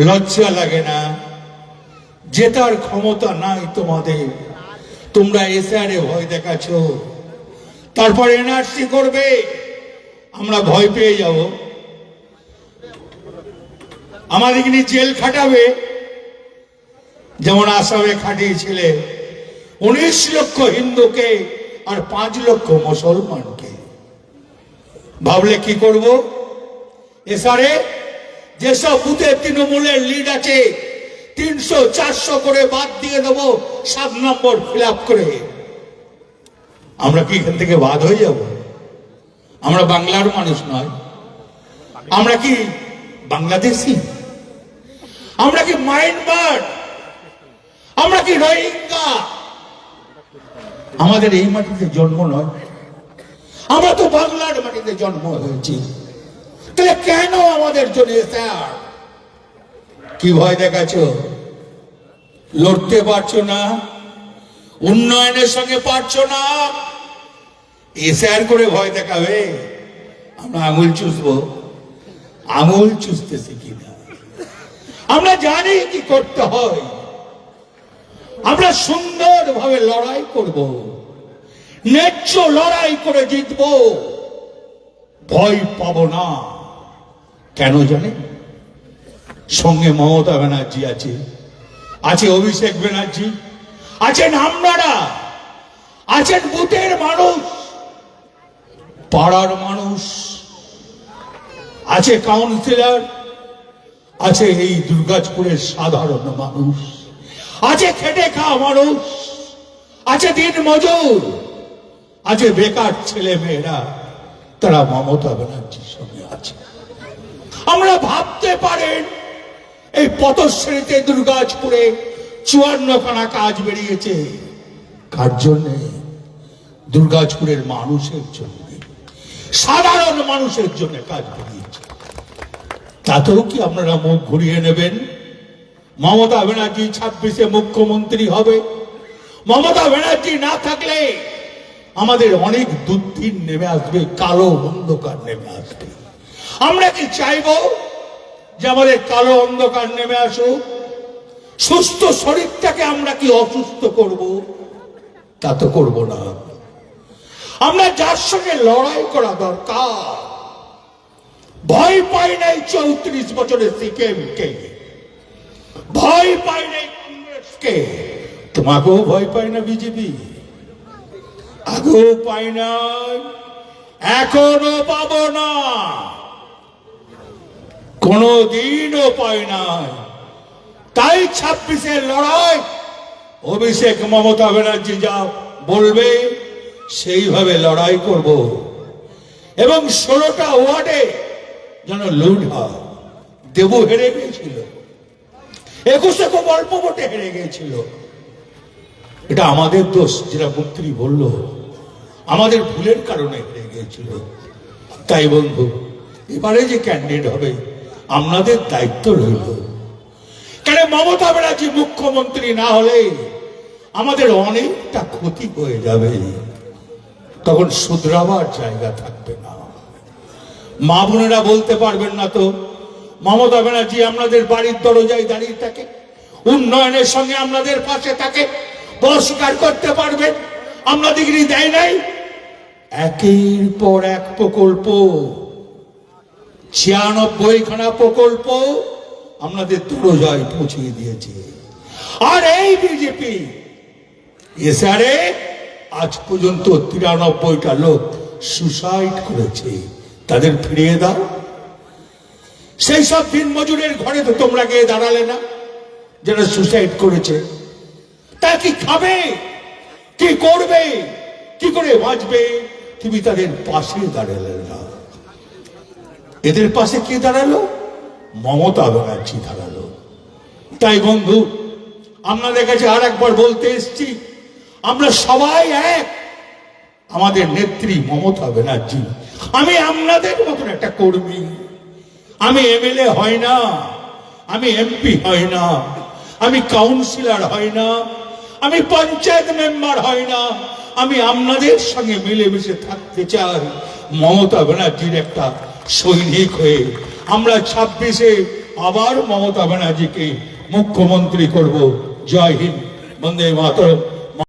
লজ্জা লাগে না? জেতার ক্ষমতা নাই তোমাদের, তোমরা এসআরে ভয় দেখাচ্ছ, তারপর এনআরসি করবে, আমরা ভয় পেয়ে যাব, আমাদের নিয়ে জেল খাটাবে। যেমন আসামে খাটিয়েছিলে 19 লক্ষ হিন্দুকে আর 5 লক্ষ মুসলমানকে। ভাবলে কি করব? এসআরে যেসব বুথে তৃণমূলের লিড আছে 300-400 করে বাদ দিয়ে দেবো, 7 নম্বর ফিল আপ করে। আমরা কি এখান থেকে বাদ হয়ে যাব? আমরা বাংলার মানুষ নয়? আমরা কি বাংলাদেশি? আমরা কি মায়ানমার? আমরা কি রোহিঙ্গা? আমাদের এই মাটিতে জন্ম নয়, আমরা তো বাংলার মাটিতে জন্ম হয়েছি। তাহলে কেন আমাদের জন্য স্যার কি ভয় দেখাচ্ছ? লড়তে পারছো না, উন্নয়নের সঙ্গে পারছো না, এসআর করে ভয় দেখাবে? আমরা আঙুল চুষবো? আঙুল চুষতে শিখি না, আমরা জানি কি করতে হয়। আমরা সুন্দরভাবে লড়াই করব, ন্যায্য লড়াই করে জিতব, ভয় পাবো না। কেন জানেন? সঙ্গে মমতা ব্যানার্জি আছে, আছে অভিষেক ব্যানার্জি, আছেন আপনারা, আছেন বুথের মানুষ, পাড়ার মানুষ, আছে কাউন্সিলর, আছে এই দুর্গাপুরের সাধারণ মানুষ, আছে খেটে খাওয়া মানুষ, আছে দিন মজুর, আছে বেকার ছেলে মেয়েরা, তারা মমতা ব্যানার্জির সঙ্গে আছে। আমরা ভাবতে পারেন এই পথশ্রেণীতে দুর্গাপুরে 54খানা কাজ বেরিয়েছে। কার জন্যে? দুর্গাপুরের মানুষের জন্য, সাধারণ মানুষের জন্য কাজ বেরিয়েছে। তাতেও কি আপনারা মুখ ঘুরিয়ে নেবেন? মমতা ব্যানার্জি 26-এ মুখ্যমন্ত্রী হবে। মমতা ব্যানার্জি না থাকলে আমাদের অনেক দুর্দিন নেমে আসবে, কালো অন্ধকার নেমে আসবে। আমরা কি চাইবো যে আমাদের কালো অন্ধকার নেমে আসুক? সুস্থ শরীরটাকে আমরা কি অসুস্থ করব? তা তো করব না। আমরা যার সঙ্গে লড়াই করা দরকার, ভয় পাই নাই 34 বছরের সিপিএমকে, ভয় পাই নাই কংগ্রেসকে, তোমাকেও ভয় পাই না বিজেপি, আগেও পাই নাই, এখনো পাবো না, কোনদিনও পাই নাই। তাই 26-এর লড়াই অভিষেক মমতা ব্যানার্জি যা বলবে সেইভাবে লড়াই করব, এবং 16টা ওয়ার্ডে যেন লুট হয়। দেবু হেরে গিয়েছিল, 21-এ খুব অল্প ভোটে হেরে গিয়েছিল। এটা আমাদের দোষ, যেটা মন্ত্রী বলল, আমাদের ভুলের কারণে হেরে গিয়েছিল। তাই বন্ধু, এবারে যে ক্যান্ডিডেট হবে আপনাদের দায়িত্ব রইল। কেন মমতা ব্যানার্জি মুখ্যমন্ত্রী না হলে আমাদের অনেকটা ক্ষতি হয়ে যাবে, তখন শুধরাবার জায়গা থাকবে না। মা বোনেরা বলতে পারবেন না তো মমতা ব্যানার্জি আপনাদের বাড়ির দরজায় দাঁড়িয়ে থাকে, উন্নয়নের সঙ্গে আপনাদের পাশে থাকে, অস্বীকার করতে পারবেন আপনাদের দেয় নাই? একের পর এক প্রকল্প, 96খানা প্রকল্প আপনাদের দরজায় পৌঁছে দিয়েছে। আর এই বিজেপি এসআরে আজ পর্যন্ত 93টা লোক সুসাইড করেছে, তাদের ফিরিয়ে দাও। সেই সব দিন মজুরের ঘরে তো তোমরা গিয়ে দাঁড়ালে না, যারা সুসাইড করেছে। তা কি খাবে, কি করবে, কি করে বাঁচবে? তুমি তাদের পাশে দাঁড়ালে না। এদের পাশে কে দাঁড়ালো? মমতা ব্যানার্জি দাঁড়ালো। তাই বন্ধু, আপনাদের কাছে আর একবার বলতে এসছি, আমরা সবাই এক। আমাদের নেত্রী মমতা ব্যানার্জি। আমি আপনাদের মতন একটা কর্মী, আমি এমএলএ হয় না, আমি এমপি হয় না, আমি কাউন্সিলর হয় না, আমি পঞ্চায়েত মেম্বার হয় না, আমি আপনাদের সঙ্গে মিলেমিশে থাকতে চাই মমতা ব্যানার্জির একটা সৈনিক হয়ে। আমরা 26-এ আবার মমতা ব্যানার্জিকে মুখ্যমন্ত্রী করব। জয় হিন্দ, বন্দে মাতরম।